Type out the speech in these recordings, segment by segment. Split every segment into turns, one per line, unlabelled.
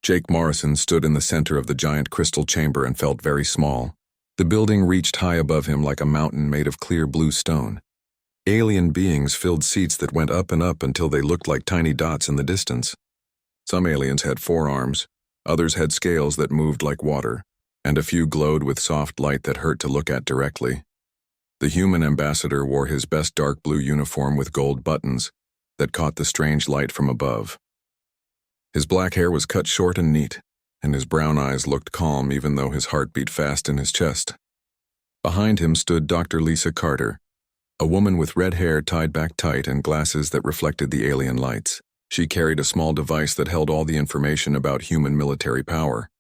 Jake Morrison stood in the center of the giant crystal chamber and felt very small. The building reached high above him like a mountain made of clear blue stone. Alien beings filled seats that went up and up until they looked like tiny dots in the distance. Some aliens had 4 arms, others had scales that moved like water, and a few glowed with soft light that hurt to look at directly. The human ambassador wore his best dark blue uniform with gold buttons that caught the strange light from above. His black hair was cut short and neat, and his brown eyes looked calm even though his heart beat fast in his chest. Behind him stood Dr. Lisa Carter, a woman with red hair tied back tight and glasses that reflected the alien lights. She carried a small device that held all the information about human military power.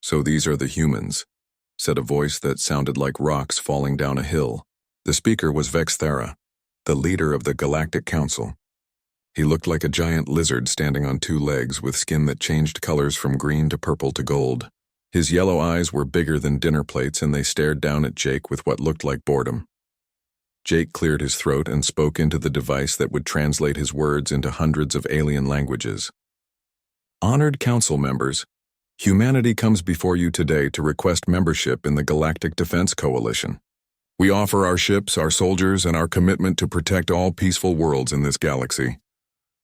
"So these are the humans," said a voice that sounded like rocks falling down a hill. The speaker was Vex Thera, the leader of the Galactic Council. He looked like a giant lizard standing on 2 legs with skin that changed colors from green to purple to gold. His yellow eyes were bigger than dinner plates and they stared down at Jake with what looked like boredom. Jake cleared his throat and spoke into the device that would translate his words into hundreds of alien languages. "Honored council members, humanity comes before you today to request membership in the Galactic Defense Coalition. We offer our ships, our soldiers, and our commitment to protect all peaceful worlds in this galaxy."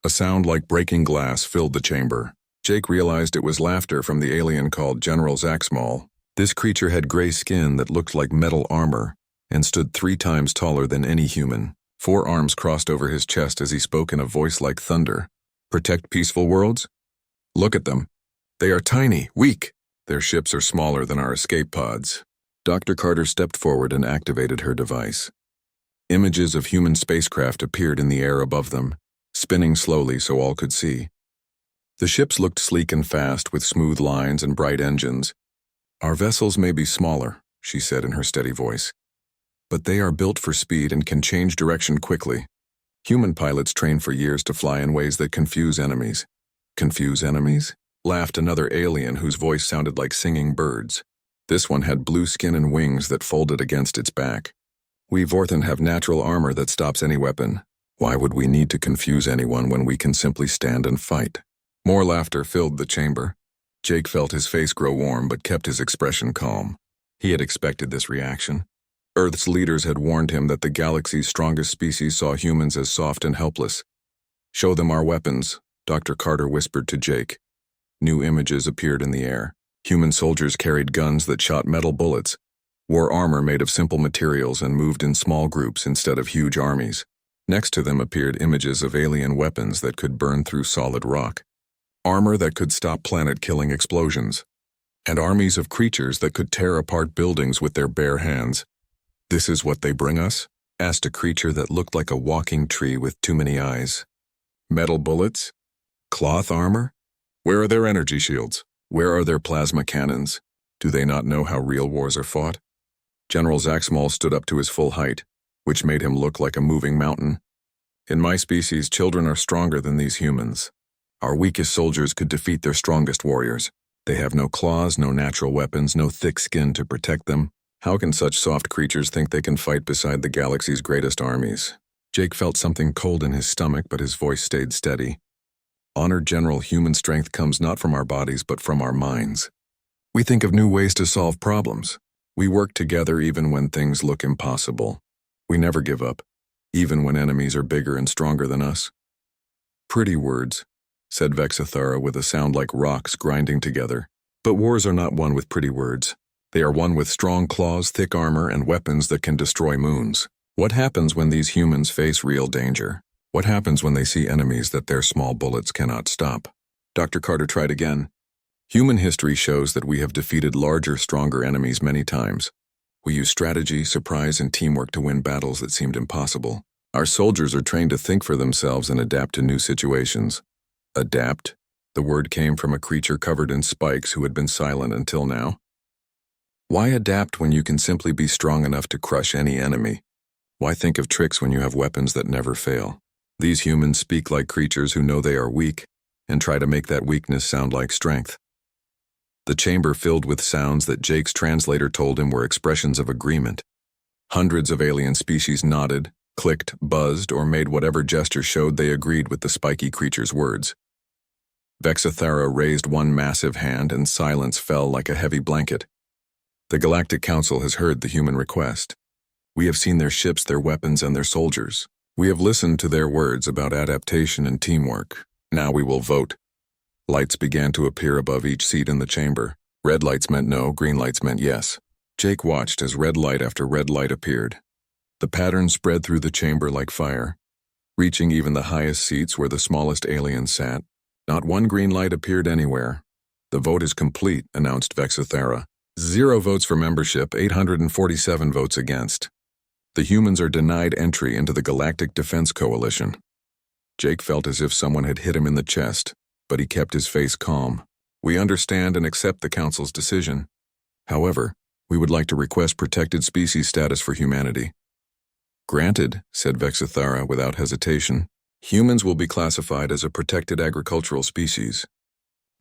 A sound like breaking glass filled the chamber. Jake realized it was laughter from the alien called General Zaxmal. This creature had gray skin that looked like metal armor and stood 3 times taller than any human. 4 arms crossed over his chest as he spoke in a voice like thunder. "Protect peaceful worlds? Look at them. They are tiny, weak. Their ships are smaller than our escape pods." Dr. Carter stepped forward and activated her device. Images of human spacecraft appeared in the air above them, spinning slowly so all could see. The ships looked sleek and fast with smooth lines and bright engines. "Our vessels may be smaller," she said in her steady voice, "but they are built for speed and can change direction quickly. Human pilots train for years to fly in ways that confuse enemies." "Confuse enemies?" laughed another alien whose voice sounded like singing birds. This one had blue skin and wings that folded against its back. "We Vorthan have natural armor that stops any weapon. Why would we need to confuse anyone when we can simply stand and fight?" More laughter filled the chamber. Jake felt his face grow warm but kept his expression calm. He had expected this reaction. Earth's leaders had warned him that the galaxy's strongest species saw humans as soft and helpless. "Show them our weapons," Dr. Carter whispered to Jake. New images appeared in the air. Human soldiers carried guns that shot metal bullets, wore armor made of simple materials, and moved in small groups instead of huge armies. Next to them appeared images of alien weapons that could burn through solid rock, armor that could stop planet-killing explosions, and armies of creatures that could tear apart buildings with their bare hands. "This is what they bring us?" asked a creature that looked like a walking tree with too many eyes. "Metal bullets? Cloth armor? Where are their energy shields? Where are their plasma cannons? Do they not know how real wars are fought?" General Zaxmal stood up to his full height, which made him look like a moving mountain. "In my species, children are stronger than these humans. Our weakest soldiers could defeat their strongest warriors. They have no claws, no natural weapons, no thick skin to protect them. How can such soft creatures think they can fight beside the galaxy's greatest armies?" Jake felt something cold in his stomach, but his voice stayed steady. "Honored General, human strength comes not from our bodies but from our minds. We think of new ways to solve problems. We work together even when things look impossible. We never give up, even when enemies are bigger and stronger than us." "Pretty words," said Vexathara with a sound like rocks grinding together. "But wars are not won with pretty words. They are won with strong claws, thick armor, and weapons that can destroy moons. What happens when these humans face real danger? What happens when they see enemies that their small bullets cannot stop?" Dr. Carter tried again. "Human history shows that we have defeated larger, stronger enemies many times. We use strategy, surprise, and teamwork to win battles that seemed impossible. Our soldiers are trained to think for themselves and adapt to new situations." "Adapt?" The word came from a creature covered in spikes who had been silent until now. "Why adapt when you can simply be strong enough to crush any enemy? Why think of tricks when you have weapons that never fail?" These humans speak like creatures who know they are weak and try to make that weakness sound like strength. The chamber filled with sounds that Jake's translator told him were expressions of agreement. Hundreds of alien species nodded, clicked, buzzed, or made whatever gesture showed they agreed with the spiky creature's words. Vexathera raised one massive hand and silence fell like a heavy blanket. The Galactic Council has heard the human request. We have seen their ships, their weapons, and their soldiers. We have listened to their words about adaptation and teamwork. Now we will vote. Lights began to appear above each seat in the chamber. Red lights meant no, green lights meant yes. Jake watched as red light after red light appeared. The pattern spread through the chamber like fire, reaching even the highest seats where the smallest aliens sat. Not one green light appeared anywhere. The vote is complete, announced Vexathera. 0 votes for membership, 847 votes against. The humans are denied entry into the Galactic Defense Coalition. Jake felt as if someone had hit him in the chest, but he kept his face calm. We understand and accept the Council's decision. However, we would like to request protected species status for humanity. Granted, said Vexathera without hesitation. Humans will be classified as a protected agricultural species.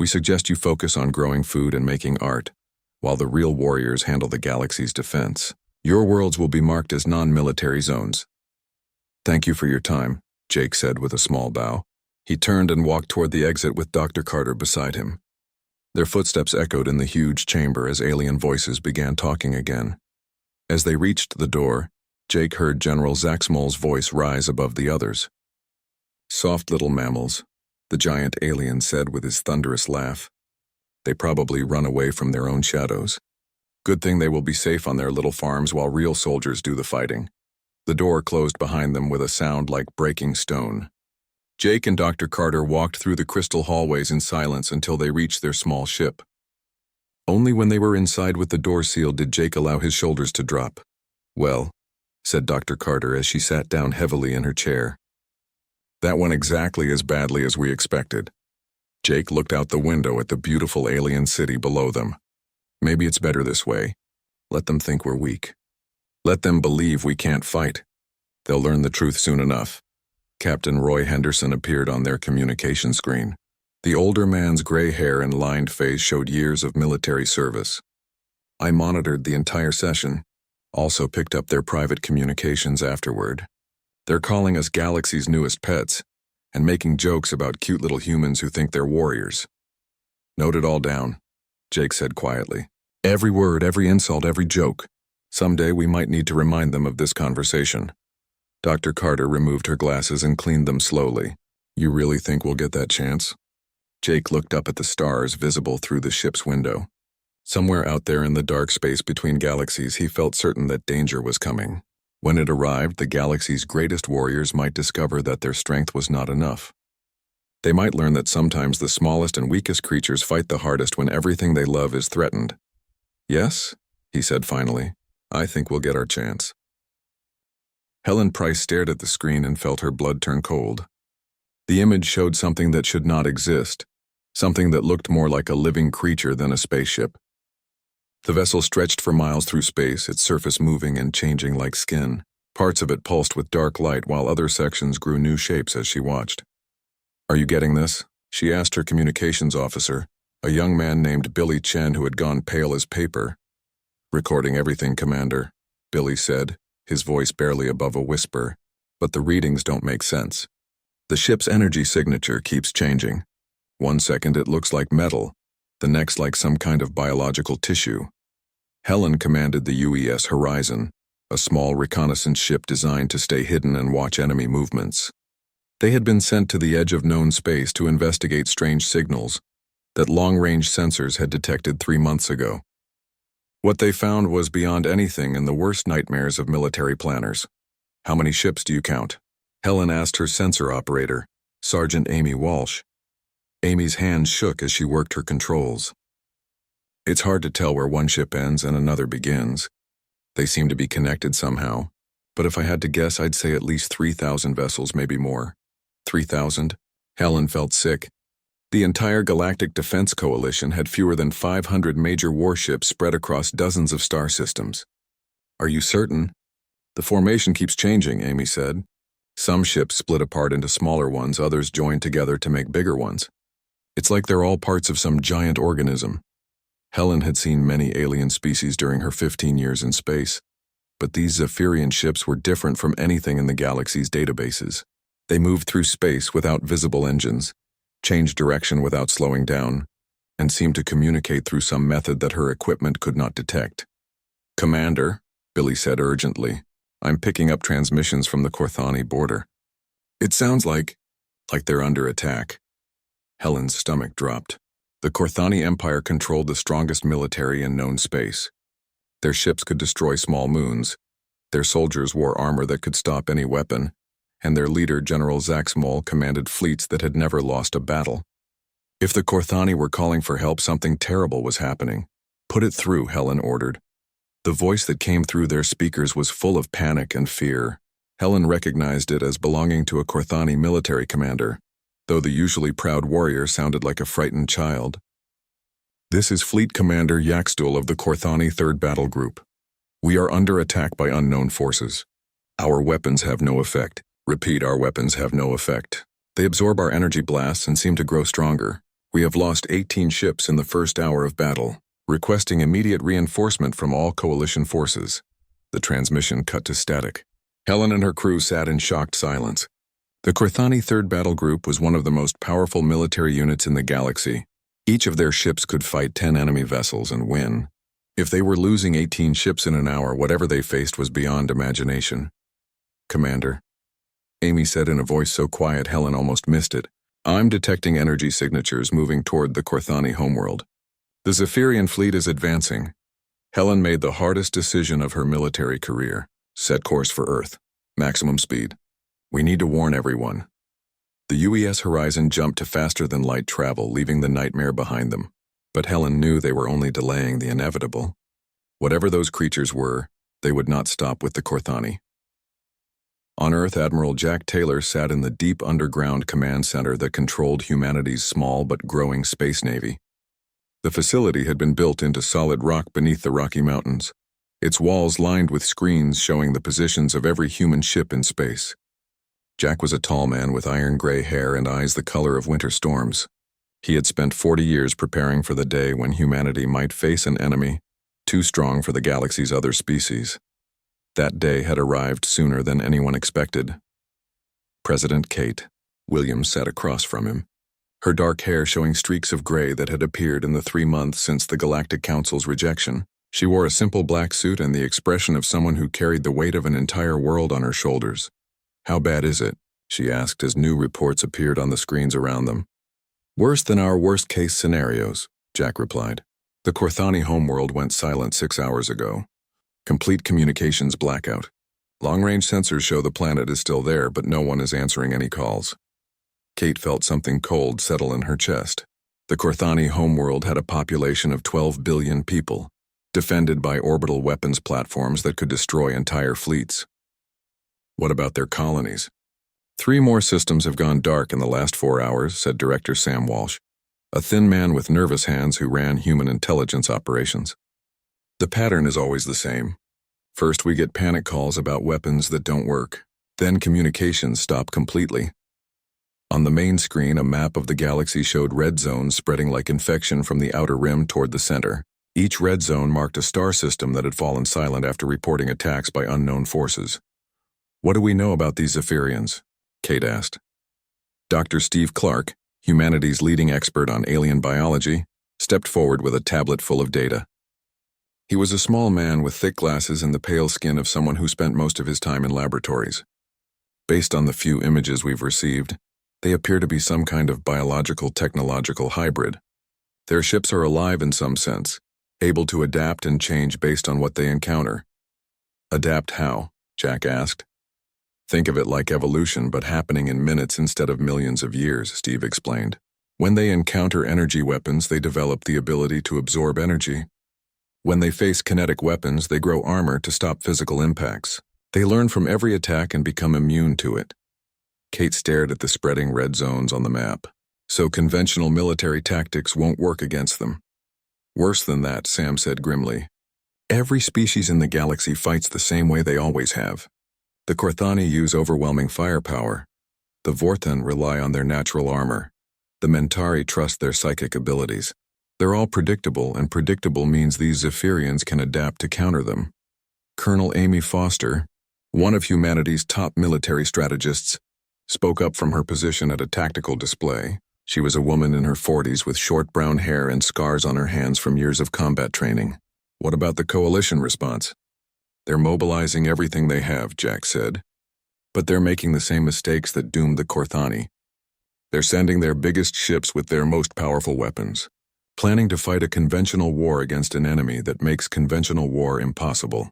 We suggest you focus on growing food and making art, while the real warriors handle the galaxy's defense. Your worlds will be marked as non-military zones. Thank you for your time, Jake said with a small bow. He turned and walked toward the exit with Dr. Carter beside him. Their footsteps echoed in the huge chamber as alien voices began talking again. As they reached the door, Jake heard General Zaxmol's voice rise above the others. Soft little mammals, the giant alien said with his thunderous laugh. They probably run away from their own shadows. Good thing they will be safe on their little farms while real soldiers do the fighting. The door closed behind them with a sound like breaking stone. Jake and Dr. Carter walked through the crystal hallways in silence until they reached their small ship. Only when they were inside with the door sealed did Jake allow his shoulders to drop. Well, said Dr. Carter as she sat down heavily in her chair. That went exactly as badly as we expected. Jake looked out the window at the beautiful alien city below them. Maybe it's better this way. Let them think we're weak. Let them believe we can't fight. They'll learn the truth soon enough. Captain Roy Henderson appeared on their communication screen. The older man's gray hair and lined face showed years of military service. I monitored the entire session, also picked up their private communications afterward. They're calling us Galaxy's newest pets, and making jokes about cute little humans who think they're warriors. Note it all down, Jake said quietly. Every word, every insult, every joke. Someday we might need to remind them of this conversation. Dr. Carter removed her glasses and cleaned them slowly. You really think we'll get that chance? Jake looked up at the stars visible through the ship's window. Somewhere out there in the dark space between galaxies, he felt certain that danger was coming. When it arrived, the galaxy's greatest warriors might discover that their strength was not enough. They might learn that sometimes the smallest and weakest creatures fight the hardest when everything they love is threatened. Yes, he said finally, I think we'll get our chance. Helen Price stared at the screen and felt her blood turn cold. The image showed something that should not exist, something that looked more like a living creature than a spaceship. The vessel stretched for miles through space, its surface moving and changing like skin. Parts of it pulsed with dark light while other sections grew new shapes as she watched. Are you getting this? She asked her communications officer, a young man named Billy Chen who had gone pale as paper. Recording everything, Commander, Billy said, his voice barely above a whisper, but the readings don't make sense. The ship's energy signature keeps changing. One second it looks like metal, the next like some kind of biological tissue. Helen commanded the UES Horizon, a small reconnaissance ship designed to stay hidden and watch enemy movements. They had been sent to the edge of known space to investigate strange signals that long-range sensors had detected 3 months ago. What they found was beyond anything in the worst nightmares of military planners. How many ships do you count? Helen asked her sensor operator, Sergeant Amy Walsh. Amy's hands shook as she worked her controls. It's hard to tell where one ship ends and another begins. They seem to be connected somehow, but if I had to guess, I'd say at least 3,000 vessels, maybe more. 3,000? Helen felt sick. The entire Galactic Defense Coalition had fewer than 500 major warships spread across dozens of star systems. Are you certain? The formation keeps changing, Amy said. Some ships split apart into smaller ones, others joined together to make bigger ones. It's like they're all parts of some giant organism. Helen had seen many alien species during her 15 years in space, but these Zephyrian ships were different from anything in the galaxy's databases. They moved through space without visible engines, changed direction without slowing down, and seemed to communicate through some method that her equipment could not detect. "Commander," Billy said urgently, "I'm picking up transmissions from the Korthani border. It sounds like they're under attack." Helen's stomach dropped. The Korthani Empire controlled the strongest military in known space. Their ships could destroy small moons, their soldiers wore armor that could stop any weapon, and their leader, General Zaxmol, commanded fleets that had never lost a battle. If the Korthani were calling for help, something terrible was happening. "Put it through," Helen ordered. The voice that came through their speakers was full of panic and fear. Helen recognized it as belonging to a Korthani military commander, though the usually proud warrior sounded like a frightened child. "This is Fleet Commander Yakstul of the Korthani 3rd Battle Group. We are under attack by unknown forces. Our weapons have no effect. Repeat, our weapons have no effect. They absorb our energy blasts and seem to grow stronger. We have lost 18 ships in the first hour of battle, requesting immediate reinforcement from all coalition forces." The transmission cut to static. Helen and her crew sat in shocked silence. The Korthani 3rd Battle Group was one of the most powerful military units in the galaxy. Each of their ships could fight 10 enemy vessels and win. If they were losing 18 ships in an hour, whatever they faced was beyond imagination. "Commander," Amy said in a voice so quiet Helen almost missed it, "I'm detecting energy signatures moving toward the Korthani homeworld. The Zephyrian fleet is advancing." Helen made the hardest decision of her military career. "Set course for Earth. Maximum speed. We need to warn everyone." The UES horizon jumped to faster-than-light travel, leaving the nightmare behind them. But Helen knew they were only delaying the inevitable. Whatever those creatures were, they would not stop with the Korthani. On Earth, Admiral Jack Taylor sat in the deep underground command center that controlled humanity's small but growing space navy. The facility had been built into solid rock beneath the Rocky Mountains, its walls lined with screens showing the positions of every human ship in space. Jack was a tall man with iron-gray hair and eyes the color of winter storms. He had spent 40 years preparing for the day when humanity might face an enemy too strong for the galaxy's other species. That day had arrived sooner than anyone expected. President Kate Williams sat across from him, her dark hair showing streaks of gray that had appeared in the 3 months since the Galactic Council's rejection. She wore a simple black suit and the expression of someone who carried the weight of an entire world on her shoulders. "How bad is it?" she asked as new reports appeared on the screens around them. "Worse than our worst-case scenarios," Jack replied. "The Korthani homeworld went silent 6 hours ago. Complete communications blackout. Long-range sensors show the planet is still there, but no one is answering any calls." Kate felt something cold settle in her chest. The Korthani homeworld had a population of 12 billion people, defended by orbital weapons platforms that could destroy entire fleets. "What about their colonies?" "3 more systems have gone dark in the last 4 hours, said Director Sam Walsh, a thin man with nervous hands who ran human intelligence operations. "The pattern is always the same. First, we get panic calls about weapons that don't work. Then communications stop completely." On the main screen, a map of the galaxy showed red zones spreading like infection from the outer rim toward the center. Each red zone marked a star system that had fallen silent after reporting attacks by unknown forces. "What do we know about these Zephyrians?" Kate asked. Dr. Steve Clark, humanity's leading expert on alien biology, stepped forward with a tablet full of data. He was a small man with thick glasses and the pale skin of someone who spent most of his time in laboratories. "Based on the few images we've received, they appear to be some kind of biological-technological hybrid. Their ships are alive in some sense, able to adapt and change based on what they encounter." "Adapt how?" Jack asked. "Think of it like evolution, but happening in minutes instead of millions of years," Steve explained. "When they encounter energy weapons, they develop the ability to absorb energy. When they face kinetic weapons, they grow armor to stop physical impacts. They learn from every attack and become immune to it." Kate stared at the spreading red zones on the map. "So conventional military tactics won't work against them." "Worse than that," Sam said grimly. "Every species in the galaxy fights the same way they always have. The Korthani use overwhelming firepower. The Vorthan rely on their natural armor. The Mentari trust their psychic abilities. They're all predictable, and predictable means these Zephyrians can adapt to counter them." Colonel Amy Foster, one of humanity's top military strategists, spoke up from her position at a tactical display. She was a woman in her 40s with short brown hair and scars on her hands from years of combat training. What about the coalition response? They're mobilizing everything they have, Jack said. But they're making the same mistakes that doomed the Korthani. They're sending their biggest ships with their most powerful weapons, planning to fight a conventional war against an enemy that makes conventional war impossible.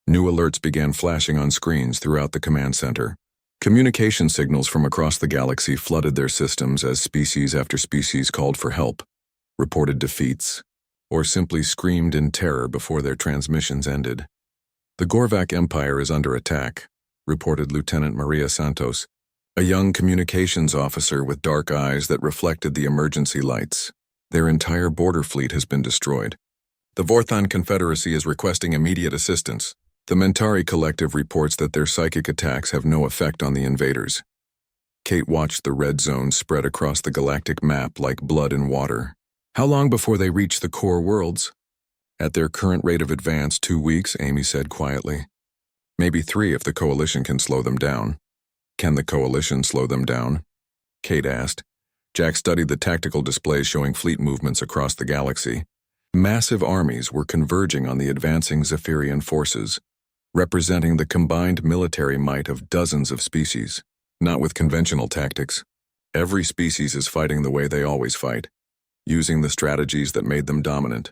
New alerts began flashing on screens throughout the command center. Communication signals from across the galaxy flooded their systems as species after species called for help, reported defeats, or simply screamed in terror before their transmissions ended. The Gorvak Empire is under attack, reported Lieutenant Maria Santos, a young communications officer with dark eyes that reflected the emergency lights. Their entire border fleet has been destroyed. The Vorthon Confederacy is requesting immediate assistance. The Mentari Collective reports that their psychic attacks have no effect on the invaders. Kate watched the red zone spread across the galactic map like blood in water. How long before they reach the core worlds? At their current rate of advance, 2 weeks, Amy said quietly. Maybe 3 if the Coalition can slow them down. Can the Coalition slow them down? Kate asked. Jack studied the tactical displays showing fleet movements across the galaxy. Massive armies were converging on the advancing Zephyrian forces, representing the combined military might of dozens of species. Not with conventional tactics. Every species is fighting the way they always fight, using the strategies that made them dominant.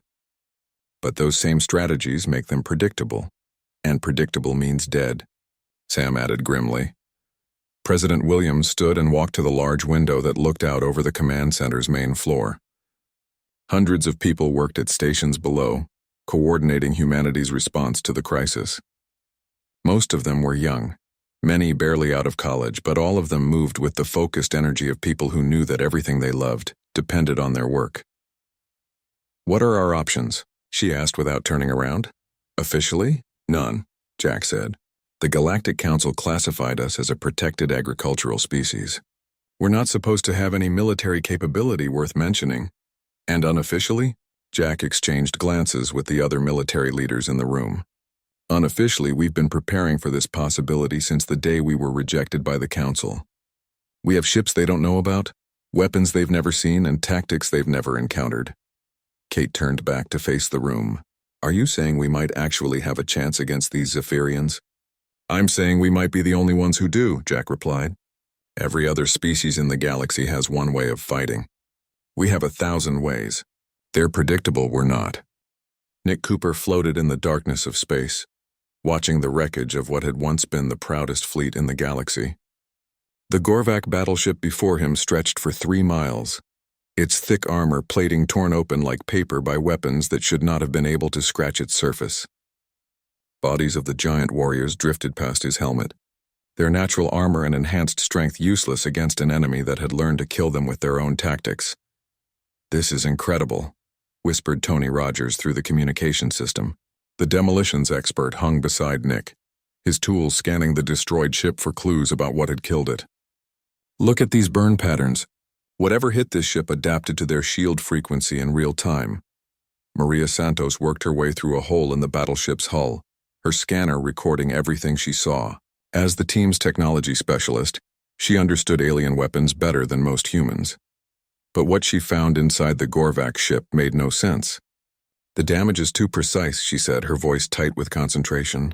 But those same strategies make them predictable, and predictable means dead, Sam added grimly. President Williams stood and walked to the large window that looked out over the command center's main floor. Hundreds of people worked at stations below, coordinating humanity's response to the crisis. Most of them were young, many barely out of college, but all of them moved with the focused energy of people who knew that everything they loved depended on their work. What are our options? She asked without turning around. Officially, none, Jack said. The Galactic Council classified us as a protected agricultural species. We're not supposed to have any military capability worth mentioning. And unofficially, Jack exchanged glances with the other military leaders in the room. Unofficially, we've been preparing for this possibility since the day we were rejected by the Council. We have ships they don't know about, weapons they've never seen, and tactics they've never encountered. Kate turned back to face the room. Are you saying we might actually have a chance against these Zephyrians? I'm saying we might be the only ones who do, Jack replied. Every other species in the galaxy has one way of fighting. We have 1,000 ways. They're predictable, we're not. Nick Cooper floated in the darkness of space, watching the wreckage of what had once been the proudest fleet in the galaxy. The Gorvak battleship before him stretched for 3 miles, its thick armor plating torn open like paper by weapons that should not have been able to scratch its surface. Bodies of the giant warriors drifted past his helmet, their natural armor and enhanced strength useless against an enemy that had learned to kill them with their own tactics. This is incredible, whispered Tony Rogers through the communication system. The demolitions expert hung beside Nick, his tools scanning the destroyed ship for clues about what had killed it. Look at these burn patterns. Whatever hit this ship adapted to their shield frequency in real time. Maria Santos worked her way through a hole in the battleship's hull, her scanner recording everything she saw. As the team's technology specialist, she understood alien weapons better than most humans. But what she found inside the Gorvak ship made no sense. The damage is too precise, she said, her voice tight with concentration.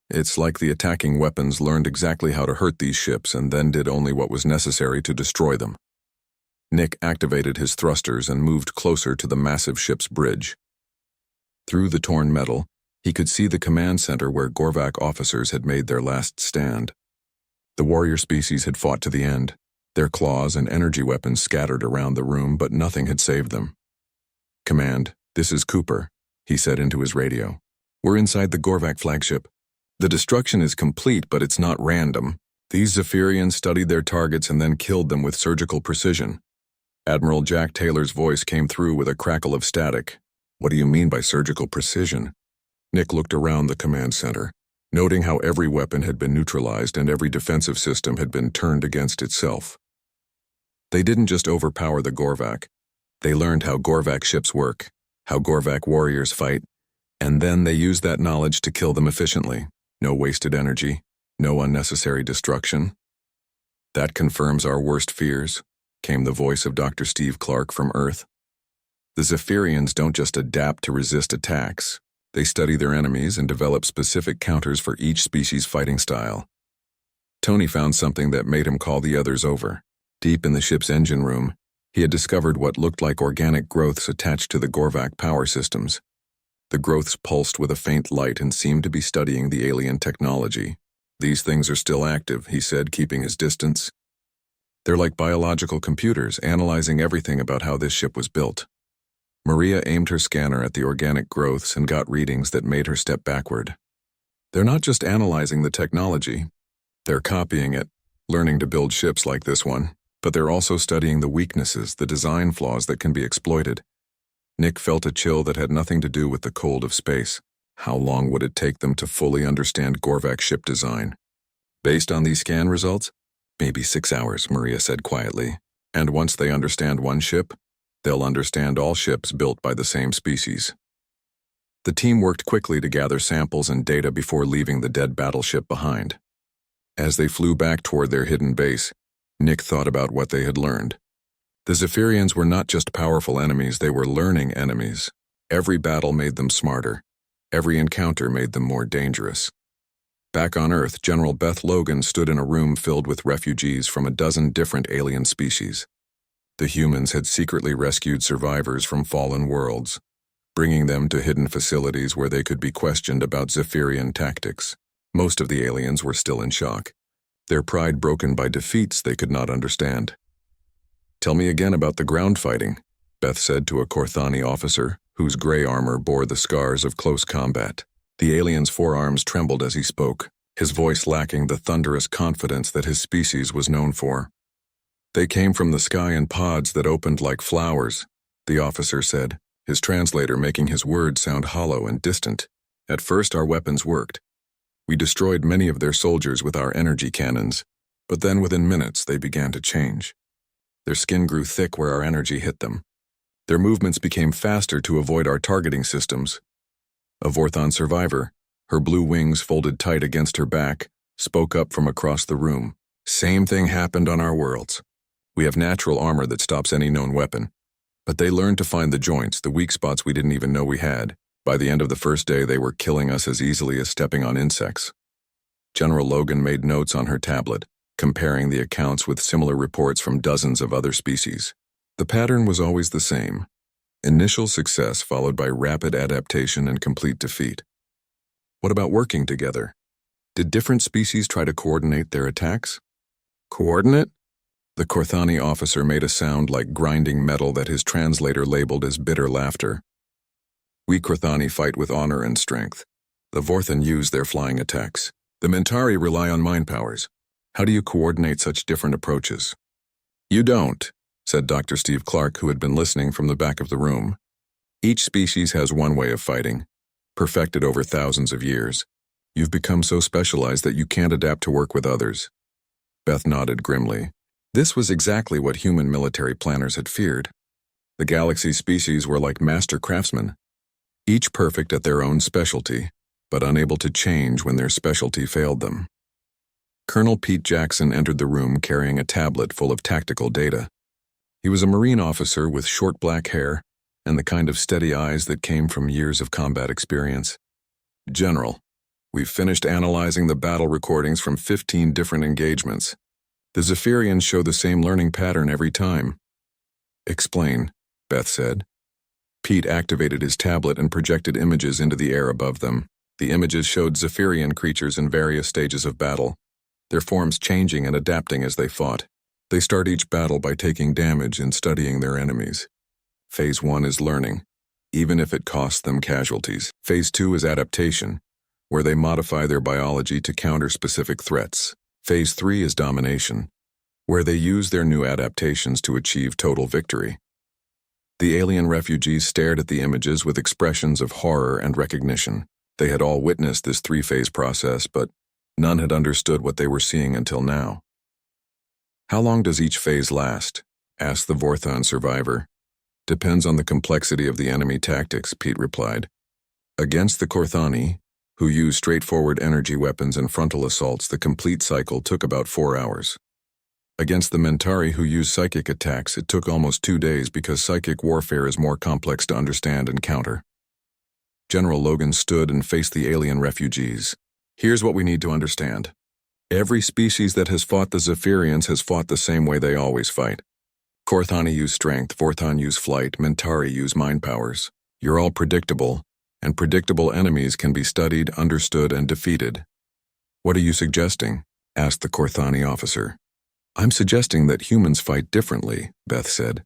It's like the attacking weapons learned exactly how to hurt these ships and then did only what was necessary to destroy them. Nick activated his thrusters and moved closer to the massive ship's bridge. Through the torn metal, he could see the command center where Gorvak officers had made their last stand. The warrior species had fought to the end, their claws and energy weapons scattered around the room, but nothing had saved them. Command, this is Cooper, he said into his radio. We're inside the Gorvak flagship. The destruction is complete, but it's not random. These Zephyrians studied their targets and then killed them with surgical precision. Admiral Jack Taylor's voice came through with a crackle of static. What do you mean by surgical precision? Nick looked around the command center, noting how every weapon had been neutralized and every defensive system had been turned against itself. They didn't just overpower the Gorvak. They learned how Gorvak ships work, how Gorvak warriors fight, and then they used that knowledge to kill them efficiently. No wasted energy, no unnecessary destruction. That confirms our worst fears, came the voice of Dr. Steve Clark from Earth. The Zephyrians don't just adapt to resist attacks. They study their enemies and develop specific counters for each species' fighting style. Tony found something that made him call the others over. Deep in the ship's engine room, he had discovered what looked like organic growths attached to the Gorvac power systems. The growths pulsed with a faint light and seemed to be studying the alien technology. "These things are still active," he said, keeping his distance. "They're like biological computers, analyzing everything about how this ship was built." Maria aimed her scanner at the organic growths and got readings that made her step backward. "They're not just analyzing the technology. They're copying it, learning to build ships like this one. But they're also studying the weaknesses, the design flaws that can be exploited." Nick felt a chill that had nothing to do with the cold of space. How long would it take them to fully understand Gorvac ship design? "Based on these scan results? Maybe 6 hours," Maria said quietly. "And once they understand one ship, they'll understand all ships built by the same species." The team worked quickly to gather samples and data before leaving the dead battleship behind. As they flew back toward their hidden base, Nick thought about what they had learned. The Zephyrians were not just powerful enemies, they were learning enemies. Every battle made them smarter. Every encounter made them more dangerous. Back on Earth, General Beth Logan stood in a room filled with refugees from a dozen different alien species. The humans had secretly rescued survivors from fallen worlds, bringing them to hidden facilities where they could be questioned about Zephyrian tactics. Most of the aliens were still in shock, their pride broken by defeats they could not understand. "Tell me again about the ground fighting," Beth said to a Korthani officer, whose gray armor bore the scars of close combat. The alien's forearms trembled as he spoke, his voice lacking the thunderous confidence that his species was known for. "They came from the sky in pods that opened like flowers," the officer said, his translator making his words sound hollow and distant. "At first our weapons worked. We destroyed many of their soldiers with our energy cannons, but then within minutes they began to change. Their skin grew thick where our energy hit them. Their movements became faster to avoid our targeting systems." A Vorthon survivor, her blue wings folded tight against her back, spoke up from across the room. "Same thing happened on our worlds. We have natural armor that stops any known weapon, but they learned to find the joints, the weak spots we didn't even know we had. By the end of the first day, they were killing us as easily as stepping on insects." General Logan made notes on her tablet, comparing the accounts with similar reports from dozens of other species. The pattern was always the same: initial success followed by rapid adaptation and complete defeat. "What about working together? Did different species try to coordinate their attacks?" "Coordinate?" The Korthani officer made a sound like grinding metal that his translator labeled as bitter laughter. "We Korthani fight with honor and strength. The Vorthan use their flying attacks. The Mentari rely on mind powers. How do you coordinate such different approaches?" "You don't," said Dr. Steve Clark, who had been listening from the back of the room. "Each species has one way of fighting, perfected over thousands of years. You've become so specialized that you can't adapt to work with others." Beth nodded grimly. This was exactly what human military planners had feared. The galaxy species were like master craftsmen, each perfect at their own specialty, but unable to change when their specialty failed them. Colonel Pete Jackson entered the room carrying a tablet full of tactical data. He was a Marine officer with short black hair and the kind of steady eyes that came from years of combat experience. "General, we've finished analyzing the battle recordings from 15 different engagements. The Zephyrians show the same learning pattern every time." "Explain," Beth said. Pete activated his tablet and projected images into the air above them. The images showed Zephyrian creatures in various stages of battle, their forms changing and adapting as they fought. They start each battle by taking damage and studying their enemies. Phase 1 is learning, even if it costs them casualties. Phase 2 is adaptation, where they modify their biology to counter specific threats. Phase 3 is domination, where they use their new adaptations to achieve total victory. The alien refugees stared at the images with expressions of horror and recognition. They had all witnessed this 3-phase process, but none had understood what they were seeing until now. "How long does each phase last?" asked the Vorthon survivor. "Depends on the complexity of the enemy tactics," Pete replied. Against the Korthani, who used straightforward energy weapons and frontal assaults, the complete cycle took about 4 hours. Against the Mentari who use psychic attacks, it took almost 2 days because psychic warfare is more complex to understand and counter. General Logan stood and faced the alien refugees. Here's what we need to understand. Every species that has fought the Zephyrians has fought the same way they always fight. Korthani use strength, Vorthon use flight, Mentari use mind powers. You're all predictable, and predictable enemies can be studied, understood, and defeated. What are you suggesting? Asked the Korthani officer. I'm suggesting that humans fight differently, Beth said.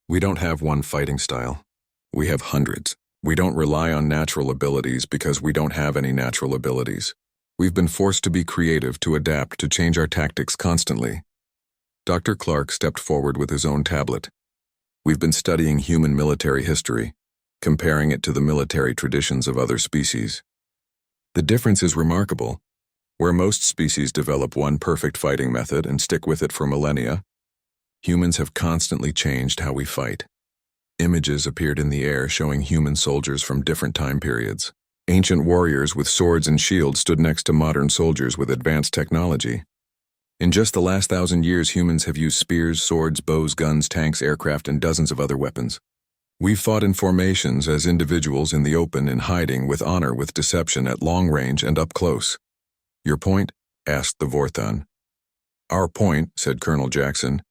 We don't have one fighting style. We have hundreds. We don't rely on natural abilities because we don't have any natural abilities. We've been forced to be creative, to adapt, to change our tactics constantly. Dr. Clark stepped forward with his own tablet. We've been studying human military history, comparing it to the military traditions of other species. The difference is remarkable. Where most species develop one perfect fighting method and stick with it for millennia, humans have constantly changed how we fight. Images appeared in the air showing human soldiers from different time periods. Ancient warriors with swords and shields stood next to modern soldiers with advanced technology. In just the last 1,000 years, humans have used spears, swords, bows, guns, tanks, aircraft, and dozens of other weapons. We've fought in formations as individuals in the open, in hiding, with honor, with deception, at long range and up close. Your point? Asked the Vorthon. Our point, said Colonel Jackson,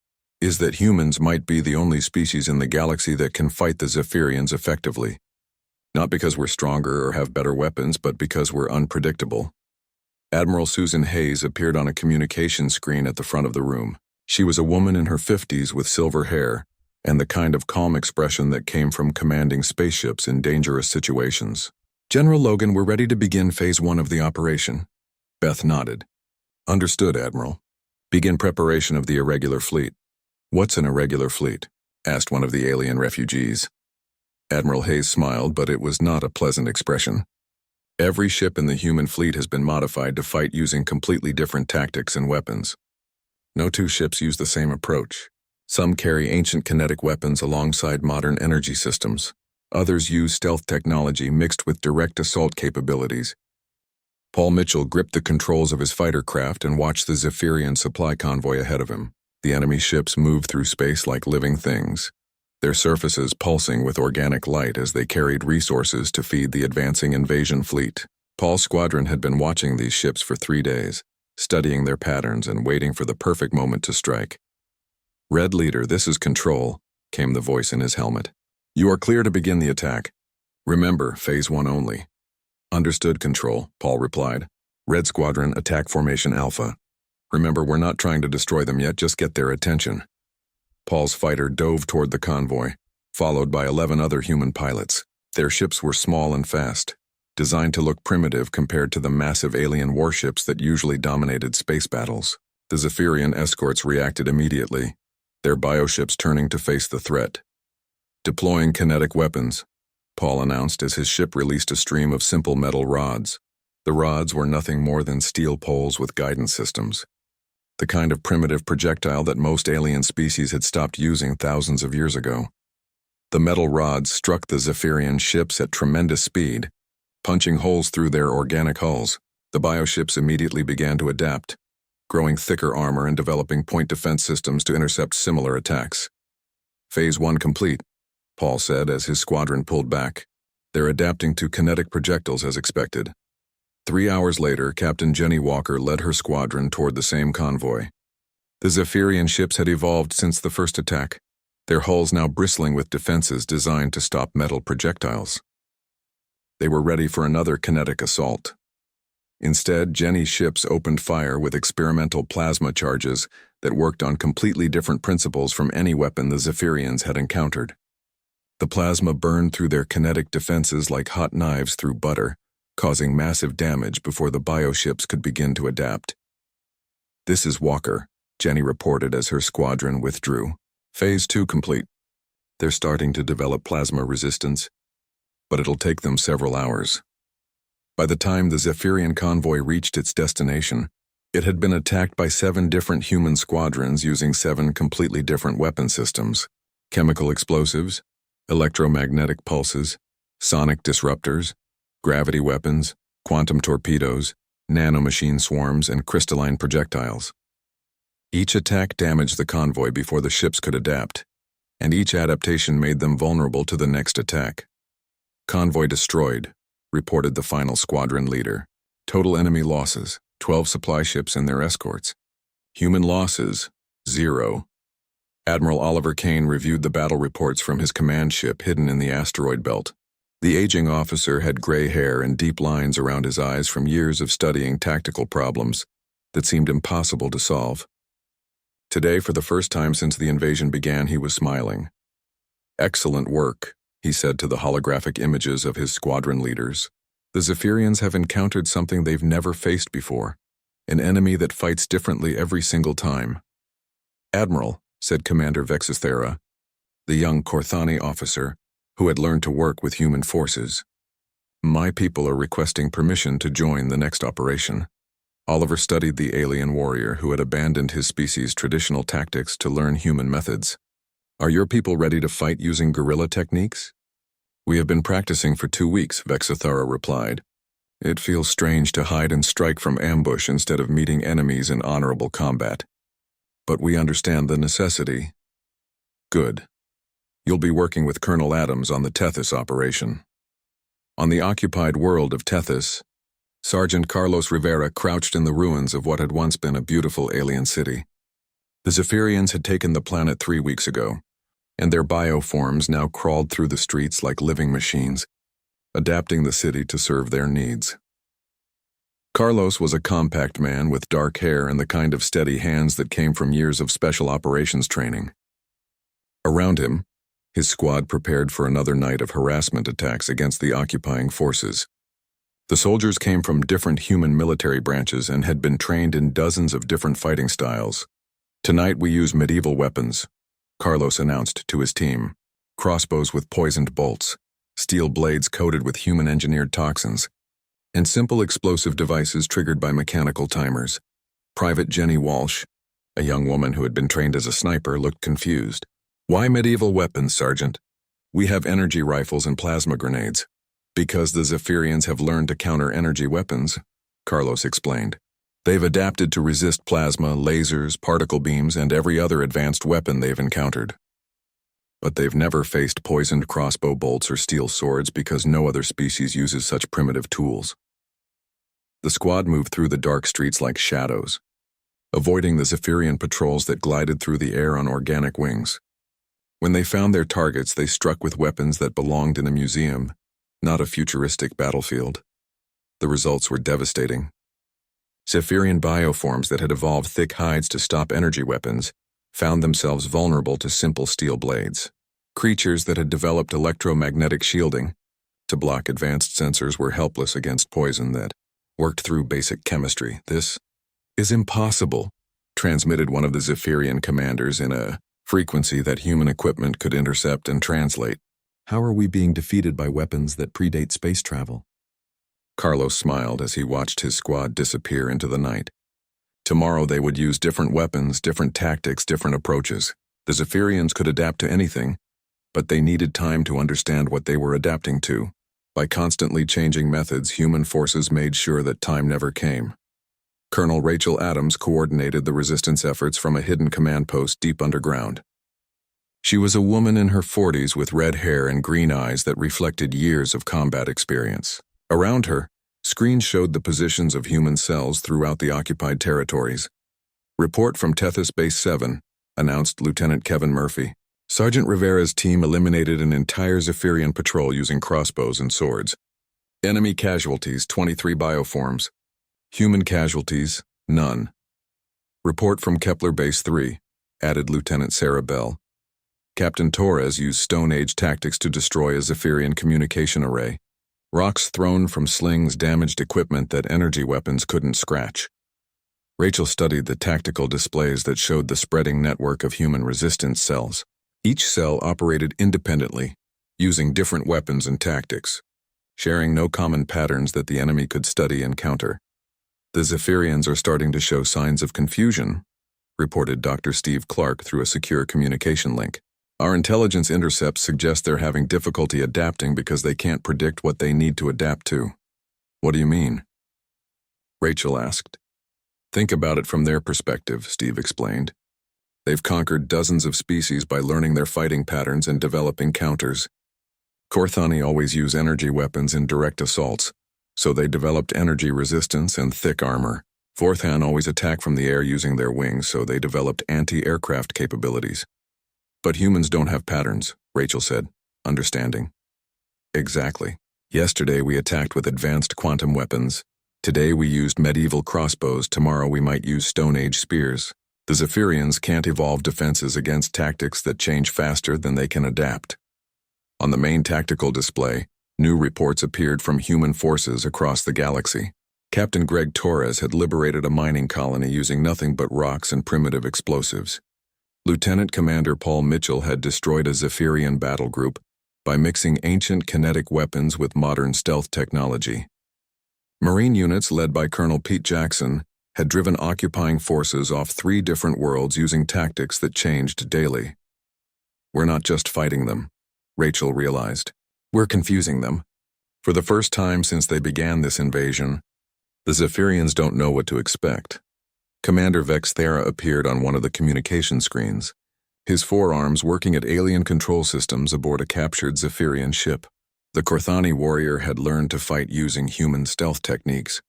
is that humans might be the only species in the galaxy that can fight the Zephyrians effectively. Not because we're stronger or have better weapons, but because we're unpredictable. Admiral Susan Hayes appeared on a communication screen at the front of the room. She was a woman in her 50s with silver hair and the kind of calm expression that came from commanding spaceships in dangerous situations. General Logan, we're ready to begin Phase 1 of the operation. Beth nodded. Understood, Admiral. Begin preparation of the irregular fleet. What's an irregular fleet? Asked one of the alien refugees. Admiral Hayes smiled, but it was not a pleasant expression. Every ship in the human fleet has been modified to fight using completely different tactics and weapons. No two ships use the same approach. Some carry ancient kinetic weapons alongside modern energy systems. Others use stealth technology mixed with direct assault capabilities. Paul Mitchell gripped the controls of his fighter craft and watched the Zephyrian supply convoy ahead of him. The enemy ships moved through space like living things, their surfaces pulsing with organic light as they carried resources to feed the advancing invasion fleet. Paul's squadron had been watching these ships for 3 days, studying their patterns and waiting for the perfect moment to strike. Red Leader, this is Control, came the voice in his helmet. You are clear to begin the attack. Remember, Phase 1 only. Understood, Control, Paul replied. Red Squadron, attack formation Alpha. Remember, we're not trying to destroy them yet, just get their attention. Paul's fighter dove toward the convoy, followed by 11 other human pilots. Their ships were small and fast, designed to look primitive compared to the massive alien warships that usually dominated space battles. The Zephyrian escorts reacted immediately, their bioships turning to face the threat. Deploying kinetic weapons, Paul announced as his ship released a stream of simple metal rods. The rods were nothing more than steel poles with guidance systems, the kind of primitive projectile that most alien species had stopped using thousands of years ago. The metal rods struck the Zephyrian ships at tremendous speed, punching holes through their organic hulls. The bioships immediately began to adapt, growing thicker armor and developing point defense systems to intercept similar attacks. Phase 1 complete, Paul said as his squadron pulled back. They're adapting to kinetic projectiles as expected. 3 hours later, Captain Jenny Walker led her squadron toward the same convoy. The Zephyrian ships had evolved since the first attack, their hulls now bristling with defenses designed to stop metal projectiles. They were ready for another kinetic assault. Instead, Jenny's ships opened fire with experimental plasma charges that worked on completely different principles from any weapon the Zephyrians had encountered. The plasma burned through their kinetic defenses like hot knives through butter, causing massive damage before the bioships could begin to adapt. This is Walker, Jenny reported as her squadron withdrew. Phase 2 complete. They're starting to develop plasma resistance, but it'll take them several hours. By the time the Zephyrian convoy reached its destination, it had been attacked by 7 different human squadrons using 7 completely different weapon systems: chemical explosives, electromagnetic pulses, sonic disruptors, gravity weapons, quantum torpedoes, nanomachine swarms, and crystalline projectiles. Each attack damaged the convoy before the ships could adapt, and each adaptation made them vulnerable to the next attack. Convoy destroyed, reported the final squadron leader. Total enemy losses, 12 supply ships and their escorts. Human losses, 0. Admiral Oliver Kane reviewed the battle reports from his command ship hidden in the asteroid belt. The aging officer had gray hair and deep lines around his eyes from years of studying tactical problems that seemed impossible to solve. Today, for the first time since the invasion began, he was smiling. "Excellent work," he said to the holographic images of his squadron leaders. "The Zephyrians have encountered something they've never faced before, an enemy that fights differently every single time." "Admiral," said Commander Vexithera, the young Korthani officer who had learned to work with human forces, "my people are requesting permission to join the next operation." Oliver studied the alien warrior who had abandoned his species' traditional tactics to learn human methods. "Are your people ready to fight using guerrilla techniques?" "We have been practicing for 2 weeks," Vexithara replied. "It feels strange to hide and strike from ambush instead of meeting enemies in honorable combat. But we understand the necessity." "Good. You'll be working with Colonel Adams on the Tethys operation." On the occupied world of Tethys, Sergeant Carlos Rivera crouched in the ruins of what had once been a beautiful alien city. The Zephyrians had taken the planet 3 weeks ago, and their bioforms now crawled through the streets like living machines, adapting the city to serve their needs. Carlos was a compact man with dark hair and the kind of steady hands that came from years of special operations training. Around him, his squad prepared for another night of harassment attacks against the occupying forces. The soldiers came from different human military branches and had been trained in dozens of different fighting styles. "Tonight we use medieval weapons," Carlos announced to his team. "Crossbows with poisoned bolts, steel blades coated with human-engineered toxins, and simple explosive devices triggered by mechanical timers." Private Jenny Walsh, a young woman who had been trained as a sniper, looked confused. "Why medieval weapons, Sergeant? We have energy rifles and plasma grenades." "Because the Zephyrians have learned to counter energy weapons," Carlos explained. "They've adapted to resist plasma, lasers, particle beams, and every other advanced weapon they've encountered. But they've never faced poisoned crossbow bolts or steel swords because no other species uses such primitive tools." The squad moved through the dark streets like shadows, avoiding the Zephyrian patrols that glided through the air on organic wings. When they found their targets, they struck with weapons that belonged in a museum, not a futuristic battlefield. The results were devastating. Zephyrian bioforms that had evolved thick hides to stop energy weapons found themselves vulnerable to simple steel blades. Creatures that had developed electromagnetic shielding to block advanced sensors were helpless against poison that worked through basic chemistry. "This is impossible," transmitted one of the Zephyrian commanders in a frequency that human equipment could intercept and translate. "How are we being defeated by weapons that predate space travel?" Carlos smiled as he watched his squad disappear into the night. Tomorrow they would use different weapons, different tactics, different approaches. The Zephyrians could adapt to anything, but they needed time to understand what they were adapting to. By constantly changing methods, human forces made sure that time never came. Colonel Rachel Adams coordinated the resistance efforts from a hidden command post deep underground. She was a woman in her 40s with red hair and green eyes that reflected years of combat experience. Around her, screens showed the positions of human cells throughout the occupied territories. "Report from Tethys Base 7, announced Lieutenant Kevin Murphy. "Sergeant Rivera's team eliminated an entire Zephyrian patrol using crossbows and swords. Enemy casualties, 23 bioforms. Human casualties, none. Report from Kepler Base 3, added Lieutenant Sarah Bell. Captain Torres used Stone Age tactics to destroy a Zephyrian communication array. Rocks thrown from slings damaged equipment that energy weapons couldn't scratch." Rachel studied the tactical displays that showed the spreading network of human resistance cells. Each cell operated independently, using different weapons and tactics, sharing no common patterns that the enemy could study and counter. "The Zephyrians are starting to show signs of confusion," reported Dr. Steve Clark through a secure communication link. "Our intelligence intercepts suggest they're having difficulty adapting because they can't predict what they need to adapt to." "What do you mean?" Rachel asked. Think about it from their perspective, Steve explained. They've conquered dozens of species by learning their fighting patterns and developing counters. Korthani always use energy weapons in direct assaults, so they developed energy resistance and thick armor. Vorthan always attack from the air using their wings, so they developed anti-aircraft capabilities. But humans don't have patterns, Rachel said, understanding. Exactly. Yesterday we attacked with advanced quantum weapons. Today we used medieval crossbows, tomorrow we might use Stone Age spears. The Zephyrians can't evolve defenses against tactics that change faster than they can adapt. On the main tactical display, new reports appeared from human forces across the galaxy. Captain Greg Torres had liberated a mining colony using nothing but rocks and primitive explosives. Lieutenant Commander Paul Mitchell had destroyed a Zephyrian battle group by mixing ancient kinetic weapons with modern stealth technology. Marine units led by Colonel Pete Jackson had driven occupying forces off 3 different worlds using tactics that changed daily. We're not just fighting them, Rachel realized. We're confusing them. For the first time since they began this invasion, the Zephyrians don't know what to expect. Commander Vex Thera appeared on one of the communication screens, his forearms working at alien control systems aboard a captured Zephyrian ship. The Korthani warrior had learned to fight using human stealth techniques,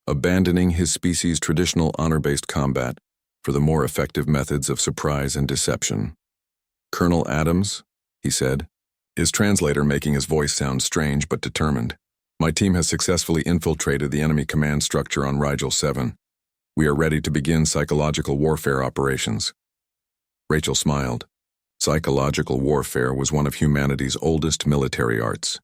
abandoning his species' traditional honor-based combat for the more effective methods of surprise and deception. Colonel Adams, he said, his translator making his voice sound strange but determined. My team has successfully infiltrated the enemy command structure on Rigel 7. We are ready to begin psychological warfare operations. Rachel smiled. Psychological warfare was one of humanity's oldest military arts,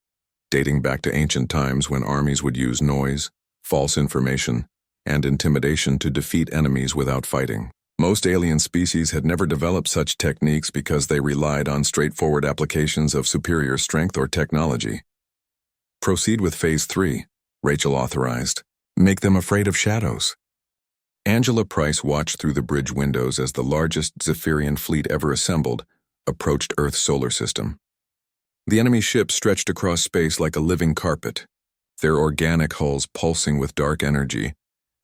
dating back to ancient times when armies would use noise, false information, and intimidation to defeat enemies without fighting. Most alien species had never developed such techniques because they relied on straightforward applications of superior strength or technology. Proceed with Phase 3, Rachel authorized. Make them afraid of shadows. Angela Price watched through the bridge windows as the largest Zephyrian fleet ever assembled approached Earth's solar system. The enemy ships stretched across space like a living carpet, their organic hulls pulsing with dark energy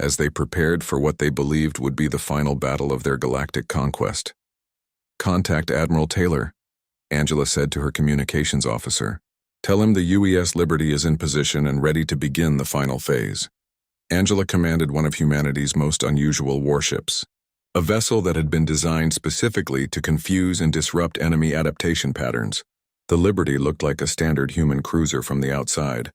as they prepared for what they believed would be the final battle of their galactic conquest. Contact Admiral Taylor, Angela said to her communications officer. Tell him the UES Liberty is in position and ready to begin the final phase. Angela commanded one of humanity's most unusual warships, a vessel that had been designed specifically to confuse and disrupt enemy adaptation patterns. The Liberty looked like a standard human cruiser from the outside,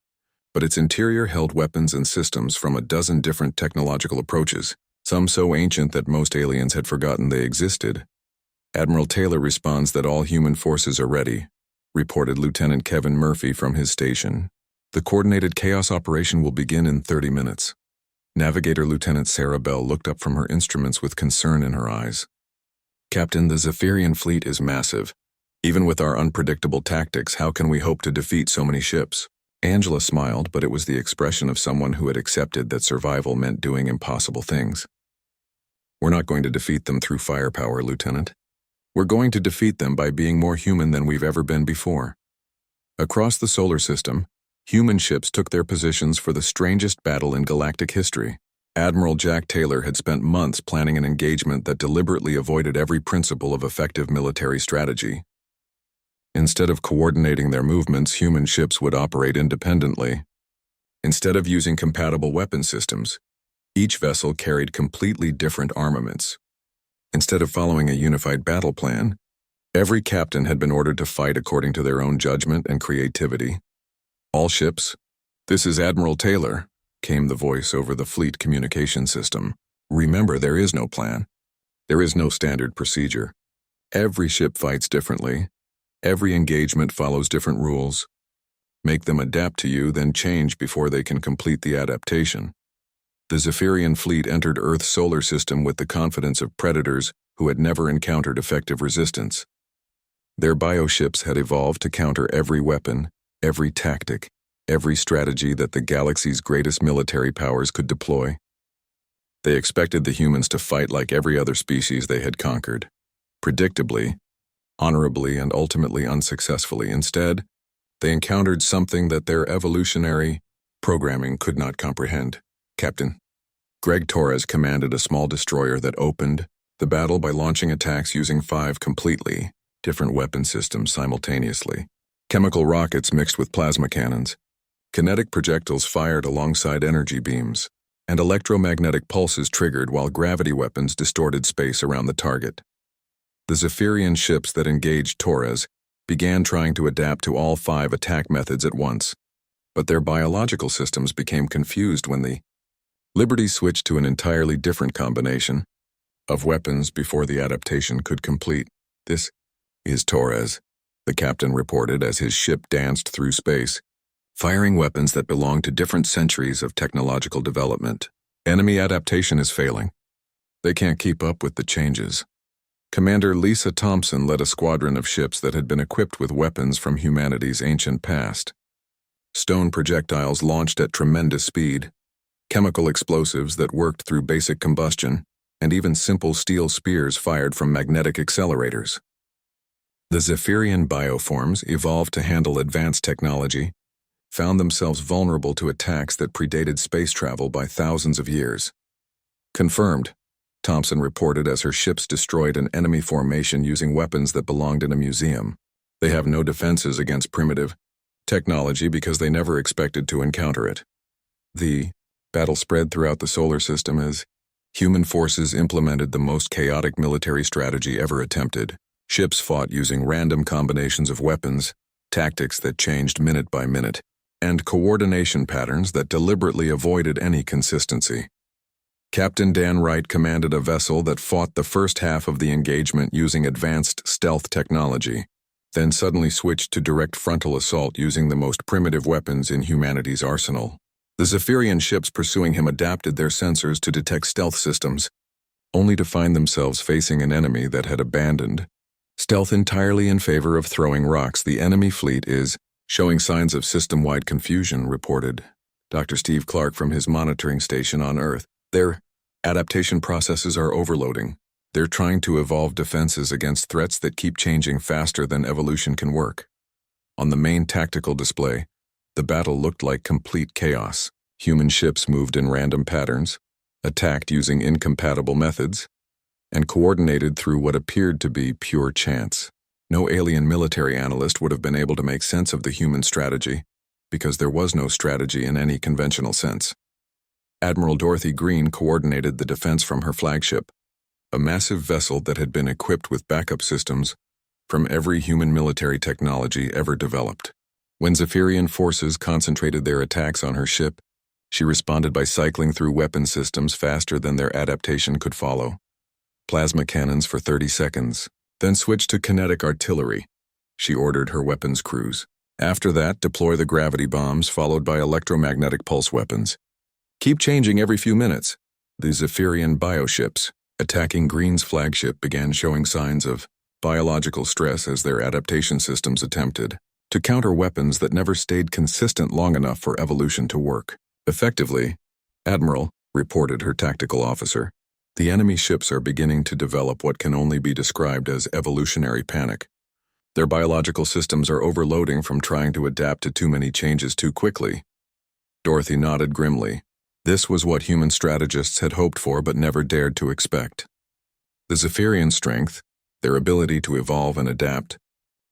but its interior held weapons and systems from a dozen different technological approaches, some so ancient that most aliens had forgotten they existed. Admiral Taylor responds that all human forces are ready, reported Lieutenant Kevin Murphy from his station. The coordinated chaos operation will begin in 30 minutes. Navigator Lieutenant Sarah Bell looked up from her instruments with concern in her eyes. Captain, the Zephyrian fleet is massive. Even with our unpredictable tactics, how can we hope to defeat so many ships? Angela smiled, but it was the expression of someone who had accepted that survival meant doing impossible things. We're not going to defeat them through firepower, Lieutenant. We're going to defeat them by being more human than we've ever been before. Across the solar system, human ships took their positions for the strangest battle in galactic history. Admiral Jack Taylor had spent months planning an engagement that deliberately avoided every principle of effective military strategy. Instead of coordinating their movements, human ships would operate independently. Instead of using compatible weapon systems, each vessel carried completely different armaments. Instead of following a unified battle plan, every captain had been ordered to fight according to their own judgment and creativity. All ships, this is Admiral Taylor, came the voice over the fleet communication system. Remember, there is no plan. There is no standard procedure. Every ship fights differently. Every engagement follows different rules. Make them adapt to you, then change before they can complete the adaptation. The Zephyrian fleet entered Earth's solar system with the confidence of predators who had never encountered effective resistance. Their bioships had evolved to counter every weapon, every tactic, every strategy that the galaxy's greatest military powers could deploy. They expected the humans to fight like every other species they had conquered, predictably, honorably, and ultimately unsuccessfully. Instead, they encountered something that their evolutionary programming could not comprehend. Captain, Greg Torres commanded a small destroyer that opened the battle by launching attacks using 5 completely different weapon systems simultaneously. Chemical rockets mixed with plasma cannons, kinetic projectiles fired alongside energy beams, and electromagnetic pulses triggered while gravity weapons distorted space around the target. The Zephyrian ships that engaged Torres began trying to adapt to all 5 attack methods at once, but their biological systems became confused when the Liberty switched to an entirely different combination of weapons before the adaptation could complete. "This is Torres," the captain reported as his ship danced through space, firing weapons that belonged to different centuries of technological development. "Enemy adaptation is failing. They can't keep up with the changes." Commander Lisa Thompson led a squadron of ships that had been equipped with weapons from humanity's ancient past. Stone projectiles launched at tremendous speed, chemical explosives that worked through basic combustion, and even simple steel spears fired from magnetic accelerators. The Zephyrian bioforms, evolved to handle advanced technology, found themselves vulnerable to attacks that predated space travel by thousands of years. "Confirmed," Thompson reported as her ships destroyed an enemy formation using weapons that belonged in a museum. "They have no defenses against primitive technology because they never expected to encounter it." The battle spread throughout the solar system as human forces implemented the most chaotic military strategy ever attempted. Ships fought using random combinations of weapons, tactics that changed minute by minute, and coordination patterns that deliberately avoided any consistency. Captain Dan Wright commanded a vessel that fought the first half of the engagement using advanced stealth technology, then suddenly switched to direct frontal assault using the most primitive weapons in humanity's arsenal. The Zephyrian ships pursuing him adapted their sensors to detect stealth systems, only to find themselves facing an enemy that had abandoned stealth entirely in favor of throwing rocks. "The enemy fleet is showing signs of system-wide confusion," reported Dr. Steve Clark from his monitoring station on Earth. "Their adaptation processes are overloading. They're trying to evolve defenses against threats that keep changing faster than evolution can work." On the main tactical display, the battle looked like complete chaos. Human ships moved in random patterns, attacked using incompatible methods, and coordinated through what appeared to be pure chance. No alien military analyst would have been able to make sense of the human strategy, because there was no strategy in any conventional sense. Admiral Dorothy Green coordinated the defense from her flagship, a massive vessel that had been equipped with backup systems from every human military technology ever developed. When Zephyrian forces concentrated their attacks on her ship, she responded by cycling through weapon systems faster than their adaptation could follow. Plasma cannons for 30 seconds, then switched to kinetic artillery. She ordered her weapons crews. After that, deploy the gravity bombs followed by electromagnetic pulse weapons. Keep changing every few minutes. The Zephyrian bioships, attacking Green's flagship, began showing signs of biological stress as their adaptation systems attempted to counter weapons that never stayed consistent long enough for evolution to work. "Effectively," Admiral reported her tactical officer, "the enemy ships are beginning to develop what can only be described as evolutionary panic. Their biological systems are overloading from trying to adapt to too many changes too quickly." Dorothy nodded grimly. This was what human strategists had hoped for but never dared to expect. The Zephyrian strength, their ability to evolve and adapt,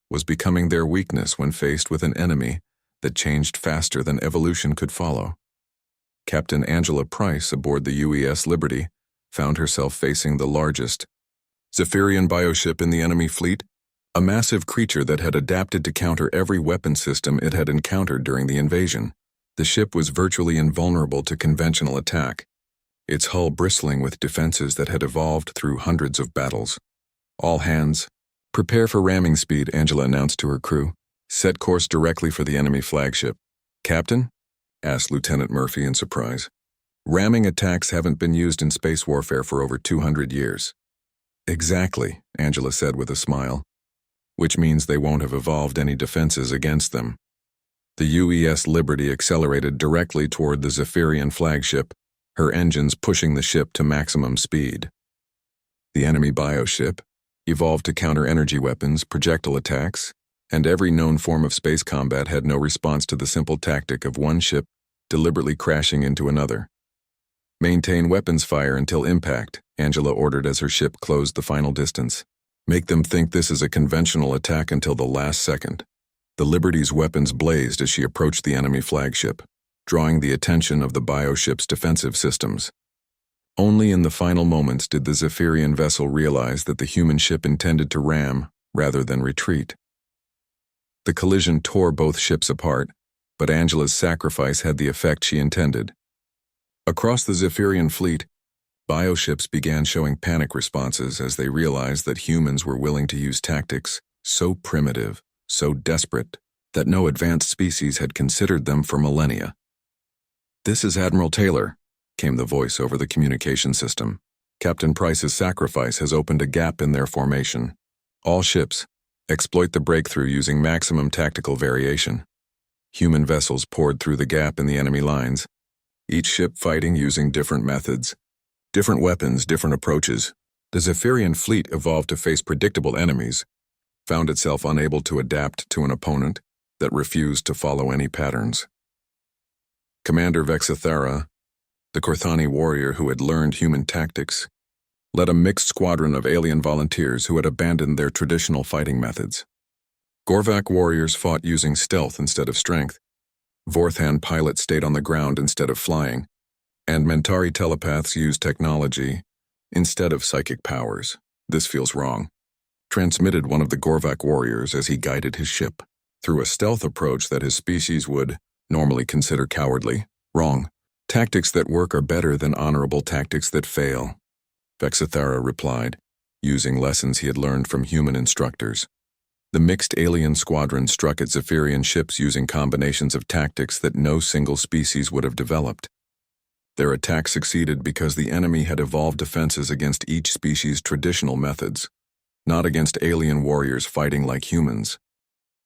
was becoming their weakness when faced with an enemy that changed faster than evolution could follow. Captain Angela Price aboard the UES Liberty found herself facing the largest Zephyrian bioship in the enemy fleet, a massive creature that had adapted to counter every weapon system it had encountered during the invasion. The ship was virtually invulnerable to conventional attack, its hull bristling with defenses that had evolved through hundreds of battles. "All hands, prepare for ramming speed," Angela announced to her crew. "Set course directly for the enemy flagship." "Captain?" asked Lieutenant Murphy in surprise. "Ramming attacks haven't been used in space warfare for over 200 years. "Exactly," Angela said with a smile. "Which means they won't have evolved any defenses against them." The UES Liberty accelerated directly toward the Zephyrian flagship, her engines pushing the ship to maximum speed. The enemy bioship, evolved to counter energy weapons, projectile attacks, and every known form of space combat, had no response to the simple tactic of one ship deliberately crashing into another. Maintain weapons fire until impact, Angela ordered as her ship closed the final distance. Make them think this is a conventional attack until the last second. The Liberty's weapons blazed as she approached the enemy flagship, drawing the attention of the bioship's defensive systems. Only in the final moments did the Zephyrian vessel realize that the human ship intended to ram rather than retreat. The collision tore both ships apart, but Angela's sacrifice had the effect she intended. Across the Zephyrian fleet, bioships began showing panic responses as they realized that humans were willing to use tactics so primitive, so desperate, that no advanced species had considered them for millennia. "This is Admiral Taylor," came the voice over the communication system. "Captain Price's sacrifice has opened a gap in their formation. All ships, exploit the breakthrough using maximum tactical variation." Human vessels poured through the gap in the enemy lines, each ship fighting using different methods. Different weapons, different approaches. The Zephyrian fleet evolved to face predictable enemies, found itself unable to adapt to an opponent that refused to follow any patterns. Commander Vexithara, the Korthani warrior who had learned human tactics, led a mixed squadron of alien volunteers who had abandoned their traditional fighting methods. Gorvak warriors fought using stealth instead of strength. Vorthan pilots stayed on the ground instead of flying, and Mentari telepaths used technology instead of psychic powers. "This feels wrong," transmitted one of the Gorvak warriors as he guided his ship through a stealth approach that his species would normally consider cowardly. "Wrong. Tactics that work are better than honorable tactics that fail," Vexithara replied, using lessons he had learned from human instructors. The mixed alien squadron struck at Zephyrian ships using combinations of tactics that no single species would have developed. Their attack succeeded because the enemy had evolved defenses against each species' traditional methods, not against alien warriors fighting like humans.